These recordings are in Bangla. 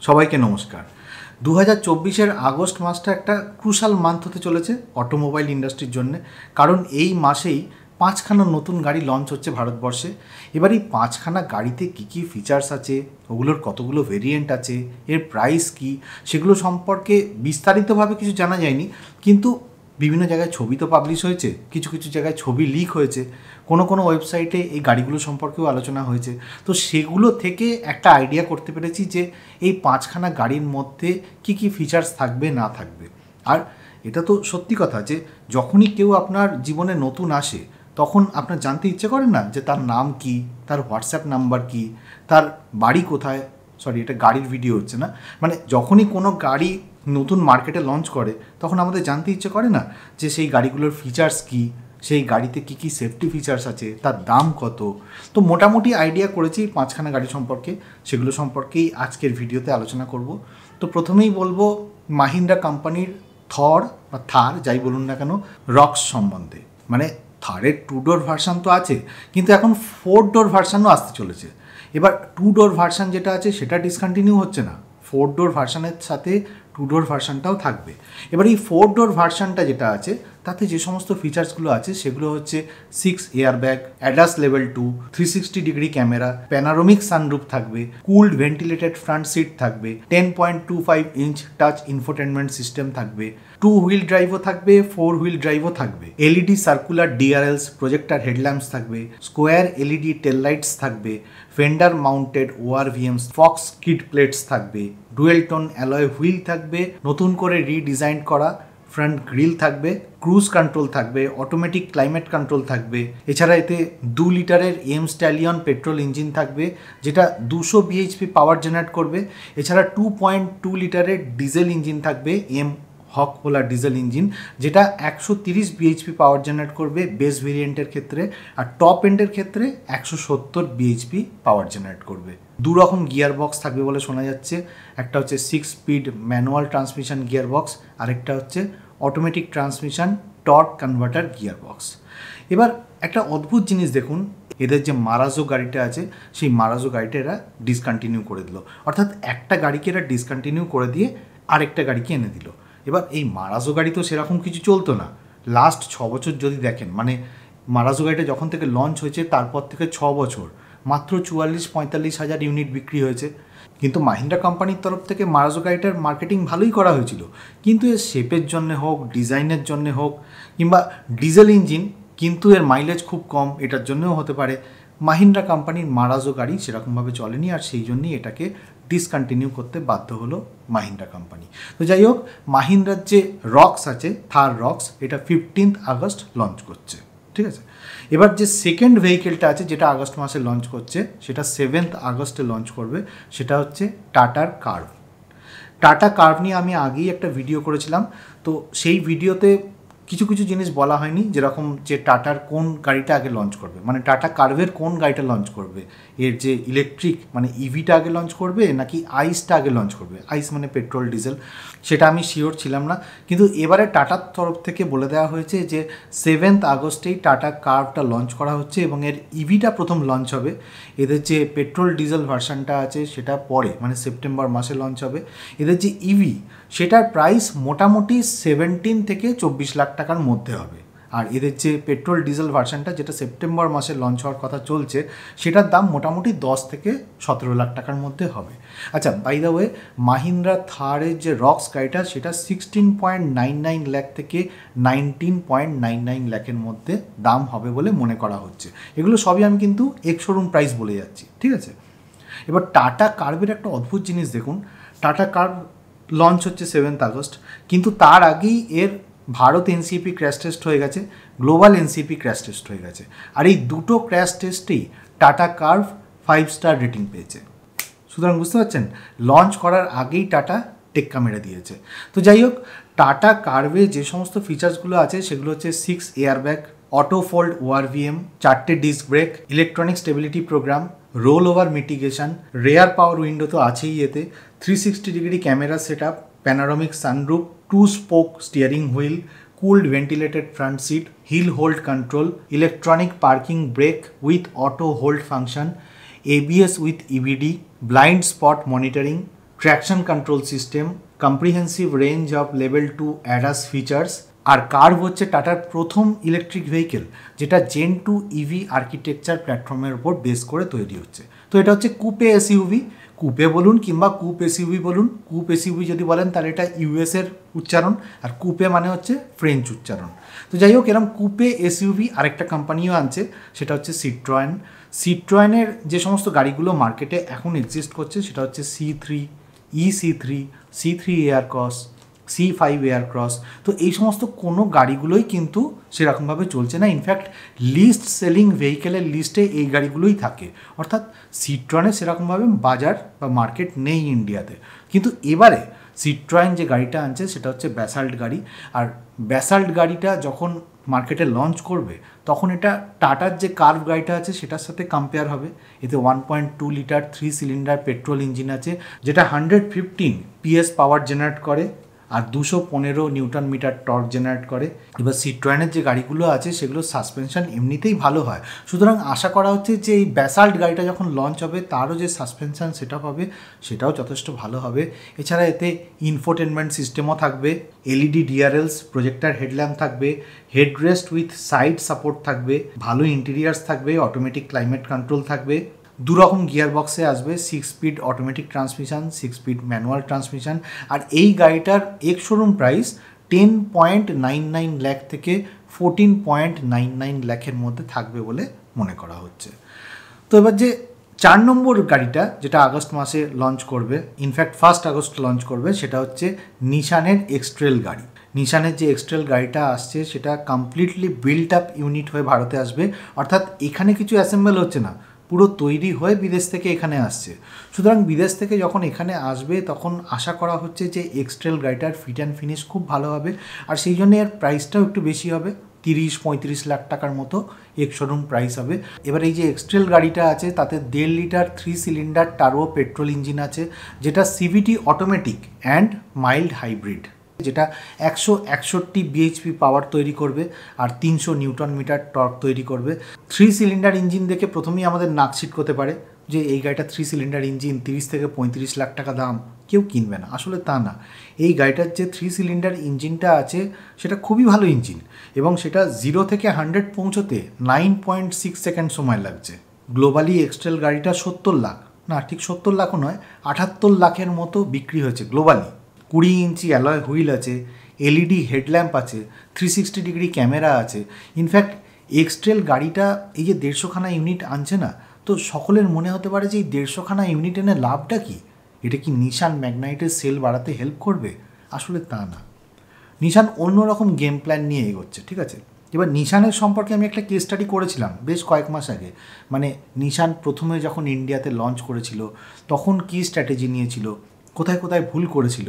সবাইকে নমস্কার। 2024-এর আগস্ট মাসটা একটা ক্রুশাল মান্থ হতে চলেছে অটোমোবাইল ইন্ডাস্ট্রির জন্য, কারণ এই মাসেই 5খানা নতুন গাড়ি লঞ্চ হচ্ছে ভারতবর্ষে। এবার এই 5খানা গাড়িতে কী কী ফিচার্স আছে, ওগুলোর কতগুলো ভেরিয়েন্ট আছে, এর প্রাইস কী, সেগুলো সম্পর্কে বিস্তারিতভাবে কিছু জানা যায়নি, কিন্তু বিভিন্ন জায়গায় ছবি তো পাবলিশ হয়েছে, কিছু কিছু জায়গায় ছবি লিক হয়েছে, কোনো কোনো ওয়েবসাইটে এই গাড়িগুলো সম্পর্কেও আলোচনা হয়েছে। তো সেগুলো থেকে একটা আইডিয়া করতে পেরেছি যে এই 5খানা গাড়ির মধ্যে কি কি ফিচার্স থাকবে না থাকবে। আর এটা তো সত্যি কথা যে যখনই কেউ আপনার জীবনে নতুন আসে তখন আপনার জানতে ইচ্ছে করে না যে তার নাম কি, তার হোয়াটসঅ্যাপ নাম্বার কি, তার বাড়ি কোথায়। সরি, এটা গাড়ির ভিডিও হচ্ছে না, মানে যখনই কোনো গাড়ি নতুন মার্কেটে লঞ্চ করে তখন আমাদের জানতে ইচ্ছে করে না যে সেই গাড়িগুলোর ফিচার্স কী, সেই গাড়িতে কী কী সেফটি ফিচার্স আছে, তার দাম কত। তো মোটামুটি আইডিয়া করেছি 5খানা গাড়ি সম্পর্কে, সেগুলো সম্পর্কেই আজকের ভিডিওতে আলোচনা করব। তো প্রথমেই বলবো মাহিন্দ্রা কোম্পানির থর বা থার যাই বলুন না কেন রক্স সম্বন্ধে। মানে থারের 2 ডোর ভার্সান তো আছে, কিন্তু এখন 4 ডোর ভার্সানও আসতে চলেছে। এবার 2 ডোর ভার্সান যেটা আছে সেটা ডিসকন্টিনিউ হচ্ছে না, 4 ডোর ভার্সানের সাথে 2 ডোর ভার্সানটাও থাকবে। এবার এই 4 ডোর ভার্সানটা যেটা আছে তাতে যে সমস্ত ফিচার্সগুলো আছে সেগুলো হচ্ছে 6 airbag, ADAS level 2, 360 degree camera, panoramic sunroof থাকবে, কুলড ভেন্টিলেটেড ফ্রন্ট সিট থাকবে, 10.25 ইঞ্চ টাচ ইনফোটেনমেন্ট সিস্টেম থাকবে, 2 হুইল ড্রাইভও থাকবে, 4 হুইল ড্রাইভও থাকবে, LED circular DRLs projector headlamps থাকবে, স্কোয়ার এলইডি টেল লাইটস থাকবে, fender mounted ORVMs faux skid plates থাকবে, ডুয়েল টোন অ্যালয় হুইল থাকবে, নতুন করে রিডিজাইন করা ফ্রন্ট গ্রিল থাকবে, ক্রুজ কন্ট্রোল থাকবে, অটোমেটিক ক্লাইমেট কন্ট্রোল থাকবে। এছাড়া এতে 2 লিটারের এম স্ট্যালিয়ন পেট্রোল ইঞ্জিন থাকবে যেটা 200 বিএইচপি পাওয়ার জেনারেট করবে। এছাড়া 2.2 লিটারের ডিজেল ইঞ্জিন থাকবে, এম হক বলা ডিজেল ইঞ্জিন, যেটা 130 বিএইচপি পাওয়ার জেনারেট করবে বেস ভেরিয়েন্টের ক্ষেত্রে, আর টপ এন্ডের ক্ষেত্রে 170 বিএইচপি পাওয়ার জেনারেট করবে। 2 রকম গিয়ার বক্স থাকবে বলে শোনা যাচ্ছে, একটা হচ্ছে 6 speed manual transmission gear box, আরেকটা হচ্ছে automatic transmission torque converter gear box. এবার একটা অদ্ভুত জিনিস দেখুন, এদের যে মারাজো গাড়িটা আছে সেই মারাজো গাড়িটা এরা ডিসকন্টিনিউ করে দিল, অর্থাৎ একটা গাড়িকে এরা ডিসকন্টিনিউ করে দিয়ে আরেকটা গাড়িকে এনে দিল। এবার এই মারাজো গাড়ি তো সেরকম কিছু চলতো না লাস্ট 6 বছর যদি দেখেন, মানে মারাজো গাড়িটা যখন থেকে লঞ্চ হয়েছে তারপর থেকে 6 বছর মাত্র 44-45 হাজার ইউনিট বিক্রি হয়েছে। কিন্তু মাহিন্দ্রা কোম্পানির তরফ থেকে মারাজো গাড়িটার মার্কেটিং ভালোই করা হয়েছিল, কিন্তু এর শেপের জন্যে হোক, ডিজাইনের জন্যে হোক, কিংবা ডিজেল ইঞ্জিন কিন্তু এর মাইলেজ খুব কম, এটার জন্যও হতে পারে মাহিন্দ্রা কোম্পানির মারাজো গাড়ি সেরকমভাবে চলেনি, আর সেই জন্যই এটাকে ডিসকন্টিনিউ করতে বাধ্য হলো মাহিন্দ্রা কোম্পানি। তো যাই হোক, মাহিন্দ্রার যে রক্স আছে থার রক্স, এটা 15 আগস্ট লঞ্চ করছে, ঠিক আছে। এবার যে সেকেন্ড ভেহিকেলটা আছে যেটা আগস্ট মাসে লঞ্চ করছে সেটা 7 আগস্টে লঞ্চ করবে, সেটা হচ্ছে টাটার কার্ভ। টাটা কার্ভ নিয়ে আমি আগেই একটা ভিডিও করেছিলাম, তো সেই ভিডিওতে কিছু কিছু জিনিস বলা হয়নি, যেরকম যে টাটার কোন গাড়িটা আগে লঞ্চ করবে, মানে টাটা কার্ভের কোন গাড়িটা লঞ্চ করবে, এর যে ইলেকট্রিক মানে ইভিটা আগে লঞ্চ করবে নাকি আইসটা আগে লঞ্চ করবে, আইস মানে পেট্রোল ডিজেল, সেটা আমি শিওর ছিলাম না। কিন্তু এবারে টাটার তরফ থেকে বলে দেওয়া হয়েছে যে 7 আগস্টেই টাটা কার্ভটা লঞ্চ করা হচ্ছে এবং এর ইভিটা প্রথম লঞ্চ হবে। এদের যে পেট্রোল ডিজেল ভার্সানটা আছে সেটা পরে, মানে সেপ্টেম্বর মাসে লঞ্চ হবে। এদের যে ইভি সেটার প্রাইস মোটামুটি 17 থেকে 24 লাখ টাকার মধ্যে হবে, আর এদের যে পেট্রোল ডিজেল ভার্সানটা যেটা সেপ্টেম্বর মাসে লঞ্চ হওয়ার কথা চলছে সেটার দাম মোটামুটি 10 থেকে 17 লাখ টাকার মধ্যে হবে। আচ্ছা, বাই দ্য ওয়ে, মাহিন্দ্রা থারের যে রক্স গাড়িটা সেটা 16.99 লাখ থেকে 19.99 লাখের মধ্যে দাম হবে বলে মনে করা হচ্ছে। এগুলো সবই আমি কিন্তু এক্স শোরুম প্রাইস বলে যাচ্ছি, ঠিক আছে। এবার টাটা কার্ভের একটা অদ্ভুত জিনিস দেখুন, টাটা কার্ভ লঞ্চ হচ্ছে 7 আগস্ট, কিন্তু তার আগেই এর ভারত এনসিপি ক্র্যাশ টেস্ট হয়ে গেছে, গ্লোবাল এনসিপি ক্র্যাশ টেস্ট হয়ে গেছে, আর এই দুটো ক্র্যাশ টেস্টেই টাটা কার্ভ 5 স্টার রেটিং পেয়েছে। সুতরাং বুঝতে পারছেন, লঞ্চ করার আগেই টাটা টেক্কা মেরে দিয়েছে। তো যাই হোক, টাটা কার্ভে যে সমস্ত ফিচার্সগুলো আছে সেগুলো হচ্ছে 6 এয়ারব্যাগ, অটো ফোল্ড ওআরভিএম, 4টে disc brake, electronic stability programme, roll over mitigation, rear power window তো আছেই এতে, 360 degree camera set up, panoramic sunroof, 2 spoke steering wheel, cooled ventilated front seat, hill hold control, electronic parking brake with auto hold function, ABS with EBD, blind spot monitoring, traction control system, comprehensive range of level 2 ADAS features. আর কার্ভ হচ্ছে টাটার প্রথম ইলেকট্রিক ভেহিকেল যেটা জেন 2 ইভি আর্কিটেকচার প্ল্যাটফর্মের উপর বেস করে তৈরি হচ্ছে। তো এটা হচ্ছে কুপে এসইউভি, কুপে বলুন কিংবা কুপ এসইউভি বলুন। কুপ এসইউভি যদি বলেন তাহলে এটা ইউএসের উচ্চারণ, আর কুপে মানে হচ্ছে ফ্রেঞ্চ উচ্চারণ। তো যাই হোক, এরকম কুপে এসইউভি আরেকটা কোম্পানিও আনছে, সেটা হচ্ছে সিট্রয়েন। সিট্রয়েনের যে সমস্ত গাড়িগুলো মার্কেটে এখন এক্সিস্ট করছে সেটা হচ্ছে C3, E3, C3 এয়ারক্রস, C5 এয়ারক্রস। তো এই সমস্ত কোনো গাড়িগুলোই কিন্তু সেরকমভাবে চলছে না। ইনফ্যাক্ট লিস্ট সেলিং ভেহিকেলের লিস্টে এই গাড়িগুলোই থাকে, অর্থাৎ সিট্রয়েনের সেরকমভাবে বাজার বা মার্কেট নেই ইন্ডিয়াতে। কিন্তু এবারে সিট্রয়েন যে গাড়িটা আনছে সেটা হচ্ছে ব্যাসাল্ট গাড়ি। আর ব্যাসাল্ট গাড়িটা যখন মার্কেটে লঞ্চ করবে তখন এটা টাটার যে কার্ভ গাড়িটা আছে সেটার সাথে কম্পেয়ার হবে। এতে 1.2 লিটার 3 সিলিন্ডার পেট্রোল ইঞ্জিন আছে যেটা 115 PS পাওয়ার জেনারেট করে আর 215 নিউটন মিটার টর্ক জেনারেট করে। এবার সিট্রয়েনের যে গাড়িগুলো আছে সেগুলো সাসপেনশন এমনিতেই ভালো হয়, সুতরাং আশা করা হচ্ছে যে এই ব্যাসাল্ট গাড়িটা যখন লঞ্চ হবে তারও যে সাসপেনশন সেট আপ হবে সেটাও যথেষ্ট ভালো হবে। এছাড়া এতে ইনফোটেনমেন্ট সিস্টেমও থাকবে, এলইডি ডিআরএলস, প্রজেক্টর হেডল্যাম্প থাকবে, হেডরেস্ট উইথ সাইড সাপোর্ট থাকবে, ভালো ইন্টেরিয়ার্স থাকবে, অটোমেটিক ক্লাইমেট কন্ট্রোল থাকবে, দুরকম গিয়ার বক্সে আসবে, 6 speed automatic transmission, 6 speed manual transmission. আর এই গাড়িটার এক্স শোরুম প্রাইস 10.99 লাখ থেকে 14.99 লাখের মধ্যে থাকবে বলে মনে করা হচ্ছে। তো এবার যে 4 নম্বর গাড়িটা যেটা আগস্ট মাসে লঞ্চ করবে, ইনফ্যাক্ট 1 আগস্ট লঞ্চ করবে, সেটা হচ্ছে নিশানের এক্সট্রেল গাড়ি। নিশানের যে এক্সট্রেল গাড়িটা আসছে সেটা কমপ্লিটলি বিল্ট আপ ইউনিট হয়ে ভারতে আসবে, অর্থাৎ এখানে কিছু অ্যাসেম্বল হচ্ছে না, পুরো তৈরি হয়ে বিদেশ থেকে এখানে আসছে। সুতরাং বিদেশ থেকে যখন এখানে আসবে তখন আশা করা হচ্ছে যে এক্সট্রেল গাড়িটার ফিট অ্যান্ড ফিনিশ খুব ভালো হবে, আর সেই জন্য এর প্রাইসটাও একটু বেশি হবে, 30-35 লাখ টাকার মতো এক্স শোরুম প্রাইস হবে। এবার এই যে এক্সট্রেল গাড়িটা আছে তাতে 1.5 litre 3 cylinder turbo petrol engine আছে যেটা CVT automatic and mild hybrid, যেটা 161 বিএইচপি পাওয়ার তৈরি করবে আর 300 নিউটন মিটার টর্ক তৈরি করবে। 3 সিলিন্ডার ইঞ্জিন দেখে প্রথমেই আমাদের নাক ছিটকোতে পারে যে এই গাড়িটা 3 সিলিন্ডার ইঞ্জিন, 30 থেকে 35 লাখ টাকা দাম, কেউ কিনবে না। আসলে তা না, এই গাড়িটার যে 3 সিলিন্ডার ইঞ্জিনটা আছে সেটা খুবই ভালো ইঞ্জিন এবং সেটা 0 থেকে 100 পৌঁছতে 9.6 সেকেন্ড সময় লাগছে। গ্লোবালি এক্সট্রেল গাড়িটা 70 লাখ, না ঠিক 70 লাখও নয়, 78 লাখের মতো বিক্রি হয়েছে গ্লোবালি। 20 ইঞ্চি অ্যালয় হুইল আছে, এলইডি হেডল্যাম্প আছে, 360 ডিগ্রি ক্যামেরা আছে। ইনফ্যাক্ট এক্সট্রেল গাড়িটা এই যে 150খানা ইউনিট আনছে না, তো সকলের মনে হতে পারে যে এই 150খানা ইউনিট এনে লাভটা কি, এটা কি নিশান ম্যাগনাইটের সেল বাড়াতে হেল্প করবে? আসলে তা না, নিশান অন্যরকম গেম প্ল্যান নিয়ে এগোচ্ছে, ঠিক আছে। এবার নিশানের সম্পর্কে আমি একটা কেস স্টাডি করেছিলাম বেশ কয়েক মাস আগে, মানে নিশান প্রথমে যখন ইন্ডিয়াতে লঞ্চ করেছিল তখন কী স্ট্র্যাটেজি নিয়েছিল, কোথায় কোথায় ভুল করেছিল,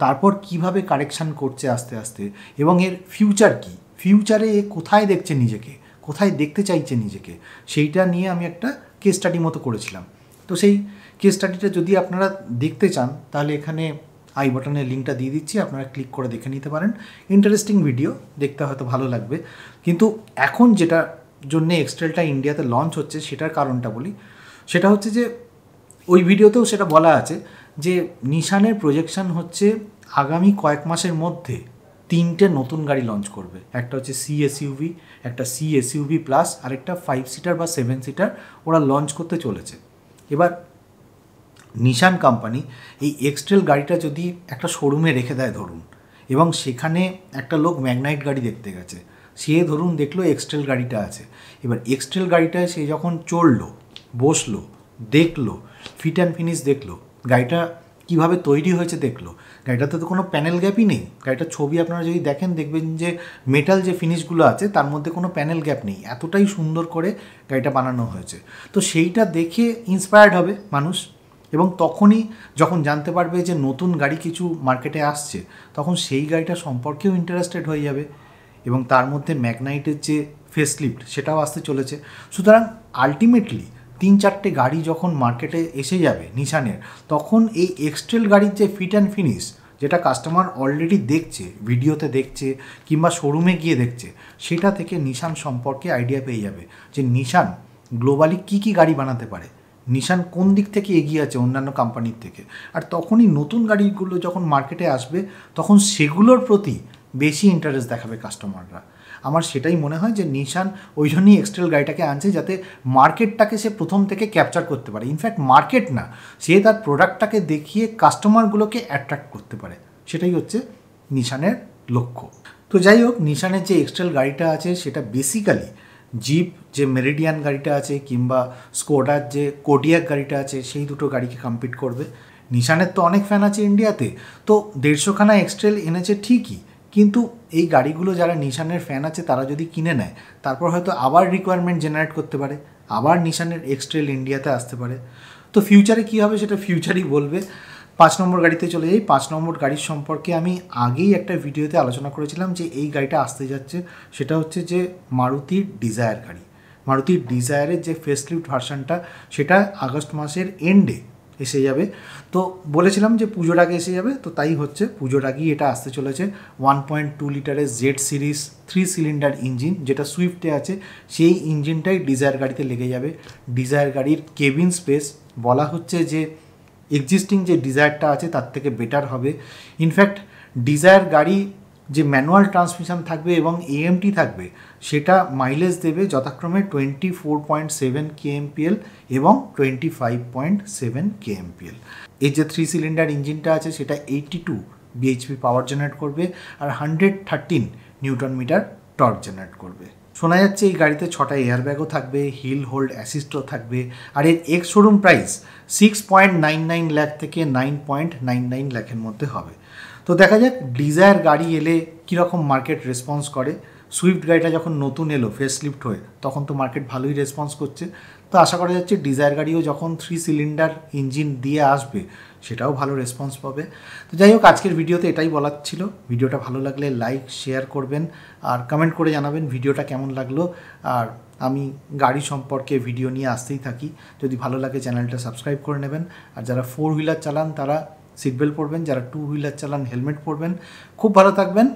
তারপর কিভাবে কারেকশান করছে আস্তে আস্তে, এবং এর ফিউচার কী, ফিউচারে এ কোথায় দেখছে নিজেকে, কোথায় দেখতে চাইছে নিজেকে, সেইটা নিয়ে আমি একটা কেস স্টাডি মতো করেছিলাম। তো সেই কেস স্টাডিটা যদি আপনারা দেখতে চান তাহলে এখানে আই বাটনের লিঙ্কটা দিয়ে দিচ্ছি, আপনারা ক্লিক করে দেখে নিতে পারেন। ইন্টারেস্টিং ভিডিও, দেখতে হয়তো ভালো লাগবে। কিন্তু এখন যেটা জন্যে এক্সট্রেলটা ইন্ডিয়াতে লঞ্চ হচ্ছে সেটার কারণটা বলি, সেটা হচ্ছে যে ওই ভিডিওতেও সেটা বলা আছে যে নিশানের প্রজেকশন হচ্ছে আগামী কয়েক মাসের মধ্যে 3টে নতুন গাড়ি লঞ্চ করবে। একটা হচ্ছে CSUV, একটা CSUV প্লাস, আর একটা 5 সিটার বা 7 সিটার ওরা লঞ্চ করতে চলেছে। এবার নিশান কোম্পানি এই এক্সট্রেল গাড়িটা যদি একটা শোরুমে রেখে দেয় ধরুন, এবং সেখানে একটা লোক ম্যাগনাইট গাড়ি দেখতে গেছে, সে ধরুন দেখলো এক্সট্রেল গাড়িটা আছে। এবার এক্সট্রেল গাড়িটায় সে যখন চড়লো, বসলো, দেখলো, ফিট অ্যান্ড ফিনিশ দেখলো, গাড়িটা কীভাবে তৈরি হয়েছে দেখলো, গাড়িটাতে তো কোনো প্যানেল গ্যাপই নেই। গাড়িটার ছবি আপনারা যদি দেখেন দেখবেন যে মেটাল যে ফিনিশগুলো আছে তার মধ্যে কোনো প্যানেল গ্যাপ নেই, এতটাই সুন্দর করে গাড়িটা বানানো হয়েছে। তো সেইটা দেখে ইন্সপায়ার্ড হবে মানুষ, এবং তখনই যখন জানতে পারবে যে নতুন গাড়ি কিছু মার্কেটে আসছে তখন সেই গাড়িটা সম্পর্কেও ইন্টারেস্টেড হয়ে যাবে, এবং তার মধ্যে ম্যাগনাইটের যে ফেসলিফট সেটাও আসতে চলেছে। সুতরাং আলটিমেটলি 3-4টে গাড়ি যখন মার্কেটে এসে যাবে নিশানের, তখন এই এক্সট্রেল গাড়ির যে ফিট অ্যান্ড ফিনিশ, যেটা কাস্টমার অলরেডি দেখছে, ভিডিওতে দেখছে কিংবা শোরুমে গিয়ে দেখছে, সেটা থেকে নিশান সম্পর্কে আইডিয়া পেয়ে যাবে যে নিশান গ্লোবালি কী কী গাড়ি বানাতে পারে। নিশান কোন দিক থেকে এগিয়ে আছে অন্যান্য কোম্পানির থেকে। আর তখনই নতুন গাড়িগুলো যখন মার্কেটে আসবে তখন সেগুলোর প্রতি বেশি ইন্টারেস্ট দেখাবে কাস্টমাররা। আমার সেটাই মনে হয় যে নিশান ওই জন্যই এক্সটেল গাড়িটাকে আনছে, যাতে মার্কেটটাকে সে প্রথম থেকে ক্যাপচার করতে পারে। ইনফ্যাক্ট মার্কেট না, সে তার প্রোডাক্টটাকে দেখিয়ে কাস্টমারগুলোকে অ্যাট্রাক্ট করতে পারে, সেটাই হচ্ছে নিশানের লক্ষ্য। তো যাই হোক, নিশানের যে এক্সটেল গাড়িটা আছে সেটা বেসিক্যালি জিপ যে মেরিডিয়ান গাড়িটা আছে কিংবা স্কোডার যে কোডিয়াক গাড়িটা আছে সেই দুটো গাড়িকে কম্পিট করবে। নিশানের তো অনেক ফ্যান আছে ইন্ডিয়াতে, তো 150খানা এক্সটেল এনেছে ঠিকই, কিন্তু এই গাড়িগুলো যারা নিশানের ফ্যান আছে তারা যদি কিনে নেয় তারপর হয়তো আবার রিকোয়ারমেন্ট জেনারেট করতে পারে, আবার নিশানের এক্সটেল ইন্ডিয়াতে আসতে পারে। তো ফিউচারে কী হবে সেটা ফিউচারই বলবে। 5 নম্বর গাড়িতে চলে যাই। 5 নম্বর গাড়ির সম্পর্কে আমি আগেই একটা ভিডিওতে আলোচনা করেছিলাম যে এই গাড়িটা আসতে যাচ্ছে, সেটা হচ্ছে যে মারুতির ডিজায়ার গাড়ি। মারুতির ডিজায়ারের যে ফেসলিফট ভার্সানটা সেটা আগস্ট মাসের এন্ডে এসে যাবে। তো বলেছিলাম যে পুজোর আগে এসে যাবে, তো তাই হচ্ছে, পুজোর আগেই এটা আসতে চলেছে। 1.2 লিটারের জেড সিরিজ 3 সিলিন্ডার ইঞ্জিন যেটা সুইফটে আছে, সেই ইঞ্জিনটাই ডিজায়ার গাড়িতে লেগে যাবে। ডিজায়ার গাড়ির কেবিন স্পেস বলা হচ্ছে যে এক্সিস্টিং যে ডিজায়ারটা আছে তার থেকে বেটার হবে। ইনফ্যাক্ট ডিজায়ার গাড়ি যে ম্যানুয়াল ট্রান্সমিশন থাকবে এবং এএমটি থাকবে সেটা মাইলেজ দেবে যথাক্রমে 24.7 কেএমপিএল এবং 25.7 কেএমপিএল। এই যে 3 সিলিন্ডার ইঞ্জিনটা আছে সেটা 82 বিএইচপি পাওয়ার জেনারেট করবে আর 113 নিউটন মিটার টর্ক জেনারেট করবে। শোনা যাচ্ছে এই গাড়িতে 6টা এয়ারব্যাগও থাকবে, হিল হোল্ড অ্যাসিস্টও থাকবে, আর এর এক্স শোরুম প্রাইস 6.99 লাখ থেকে 9.99 লাখের মধ্যে হবে। তো দেখা যাক ডিজায়ার গাড়ি এলে কীরকম মার্কেট রেসপন্স করে। সুইফট গাড়িটা যখন নতুন এলো ফেসলিফট হয়ে তখন তো মার্কেট ভালোই রেসপন্স করছে, তো আশা করা যাচ্ছে ডিজায়ার গাড়িও যখন 3 সিলিন্ডার ইঞ্জিন দিয়ে আসবে সেটাও ভালো রেসপন্স পাবে। তো যাই হোক, আজকের ভিডিওতে এটাই বলার ছিল। ভিডিওটা ভালো লাগলে লাইক শেয়ার করবেন আর কমেন্ট করে জানাবেন ভিডিওটা কেমন লাগলো। আর আমি গাড়ি সম্পর্কে ভিডিও নিয়ে আসতেই থাকি, যদি ভালো লাগে চ্যানেলটা সাবস্ক্রাইব করে নেবেন। আর যারা 4 হুইলার চালান তারা সিট বেল্ট পরবেন, যারা 2 হুইলার চালান হেলমেট পরবেন। খুব ভালো থাকবেন।